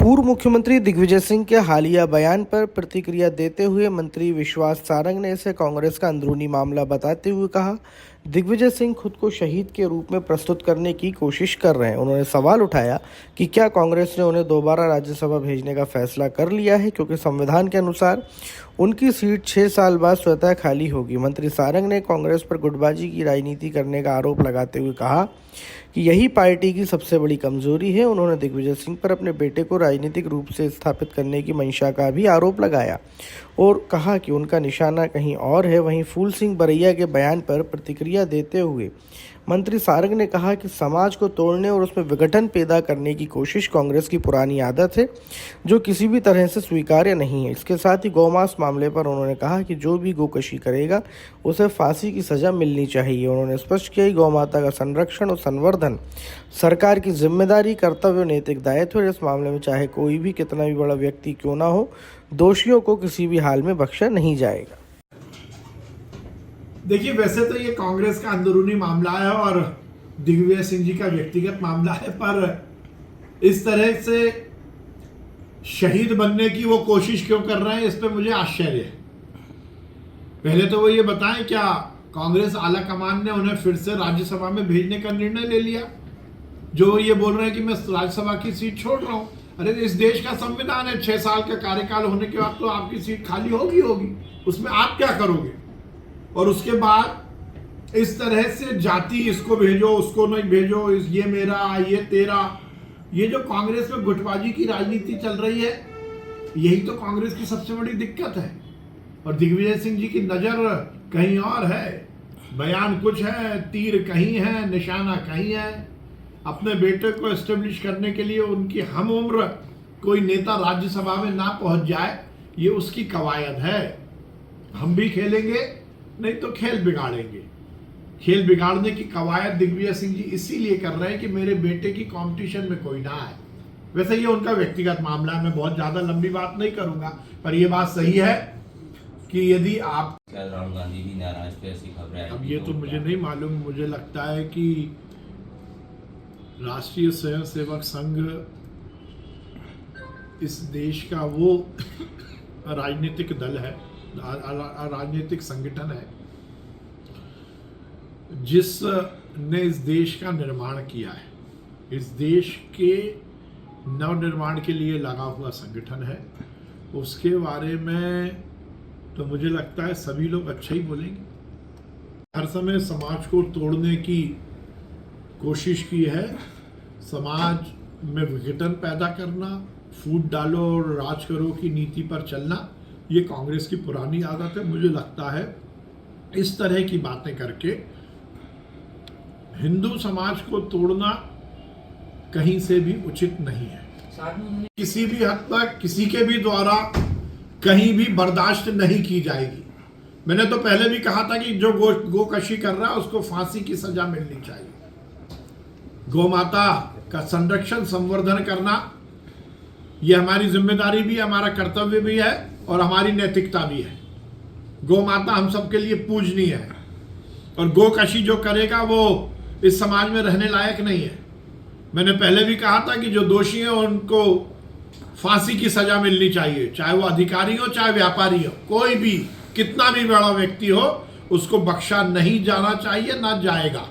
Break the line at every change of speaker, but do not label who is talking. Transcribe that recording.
पूर्व मुख्यमंत्री दिग्विजय सिंह के हालिया बयान पर प्रतिक्रिया देते हुए मंत्री विश्वास सारंग ने इसे कांग्रेस का अंदरूनी मामला बताते हुए कहा, दिग्विजय सिंह खुद को शहीद के रूप में प्रस्तुत करने की कोशिश कर रहे हैं। उन्होंने सवाल उठाया कि क्या कांग्रेस ने उन्हें दोबारा राज्यसभा भेजने का फैसला कर लिया है, क्योंकि संविधान के अनुसार उनकी सीट 6 साल बाद स्वतः खाली होगी। मंत्री सारंग ने कांग्रेस पर गुटबाजी की राजनीति करने का आरोप लगाते हुए कहा कि यही पार्टी की सबसे बड़ी कमजोरी है। उन्होंने दिग्विजय सिंह पर अपने बेटे को राजनीतिक रूप से स्थापित करने की मंशा का भी आरोप लगाया और कहा कि उनका निशाना कहीं और है। वहीं फूल सिंह बरैया के बयान पर प्रतिक्रिया देते हुए मंत्री सारंग ने कहा कि समाज को तोड़ने और उसमें विघटन पैदा करने की कोशिश कांग्रेस की पुरानी आदत है, जो किसी भी तरह से स्वीकार्य नहीं है। इसके साथ ही गौमांस मामले पर उन्होंने कहा कि जो भी गोकशी करेगा उसे फांसी की सजा मिलनी चाहिए। उन्होंने स्पष्ट किया कि गौमाता का संरक्षण और संवर्धन सरकार की जिम्मेदारी, कर्तव्य और नैतिक दायित्व है। इस मामले में चाहे कोई भी कितना भी बड़ा व्यक्ति क्यों ना हो, दोषियों को किसी भी हाल में बख्शा नहीं जाएगा।
देखिए, वैसे तो ये कांग्रेस का अंदरूनी मामला है और दिग्विजय सिंह जी का व्यक्तिगत मामला है, पर इस तरह से शहीद बनने की वो कोशिश क्यों कर रहे हैं, इस पे मुझे आश्चर्य है। पहले तो वो ये बताएं, क्या कांग्रेस आला कमान ने उन्हें फिर से राज्यसभा में भेजने का निर्णय ले लिया? जो ये बोल रहे हैं कि मैं राज्यसभा की सीट छोड़ रहा हूं। अरे, इस देश का संविधान है, 6 साल का कार्यकाल होने के बाद तो आपकी सीट खाली होगी, उसमें आप क्या करोगे? और उसके बाद इस तरह से जाति, इसको भेजो उसको नहीं भेजो, ये मेरा ये तेरा, ये जो कांग्रेस में गुटबाजी की राजनीति चल रही है, यही तो कांग्रेस की सबसे बड़ी दिक्कत है। और दिग्विजय सिंह जी की नजर कहीं और है, बयान कुछ है, तीर कहीं है, निशाना कहीं है। अपने बेटे को एस्टेब्लिश करने के लिए उनकी हम उम्र कोई नेता राज्यसभा में ना पहुंच जाए, ये उसकी कवायद है। हम भी खेलेंगे, नहीं तो खेल बिगाड़ेंगे। खेल बिगाड़ने की कवायद दिग्विजय सिंह जी इसीलिए कर रहे हैं कि मेरे बेटे की कंपटीशन में कोई ना आए। वैसे ये उनका व्यक्तिगत मामला है, मैं बहुत ज्यादा लंबी बात नहीं करूंगा, पर यह बात सही है कि यदि आप,
राहुल गांधी भी नाराज थे, ऐसी खबरें
अब ये तो मुझे नहीं मालूम। मुझे लगता है कि राष्ट्रीय स्वयंसेवक संघ इस देश का वो राजनीतिक दल है, राजनीतिक संगठन है, जिसने इस देश का निर्माण किया है। इस देश के नवनिर्माण के लिए लगा हुआ संगठन है। उसके बारे में तो मुझे लगता है सभी लोग अच्छा ही बोलेंगे। हर समय समाज को तोड़ने की कोशिश की है, समाज में विघटन पैदा करना, फूट डालो और राज करो की नीति पर चलना, ये कांग्रेस की पुरानी आदत है। मुझे लगता है इस तरह की बातें करके हिंदू समाज को तोड़ना कहीं से भी उचित नहीं है। किसी भी हद तक किसी के भी द्वारा कहीं भी बर्दाश्त नहीं की जाएगी। मैंने तो पहले भी कहा था कि जो गोकशी कर रहा है उसको फांसी की सजा मिलनी चाहिए। गौमाता का संरक्षण, संवर्धन करना, यह हमारी जिम्मेदारी भी, हमारा कर्तव्य भी है और हमारी नैतिकता भी है। गौमाता हम सबके लिए पूजनीय है और गोकशी जो करेगा वो इस समाज में रहने लायक नहीं है। मैंने पहले भी कहा था कि जो दोषी हैं उनको फांसी की सजा मिलनी चाहिए, चाहे वो अधिकारी हो चाहे व्यापारी हो, कोई भी कितना भी बड़ा व्यक्ति हो, उसको बख्शा नहीं जाना चाहिए, ना जाएगा।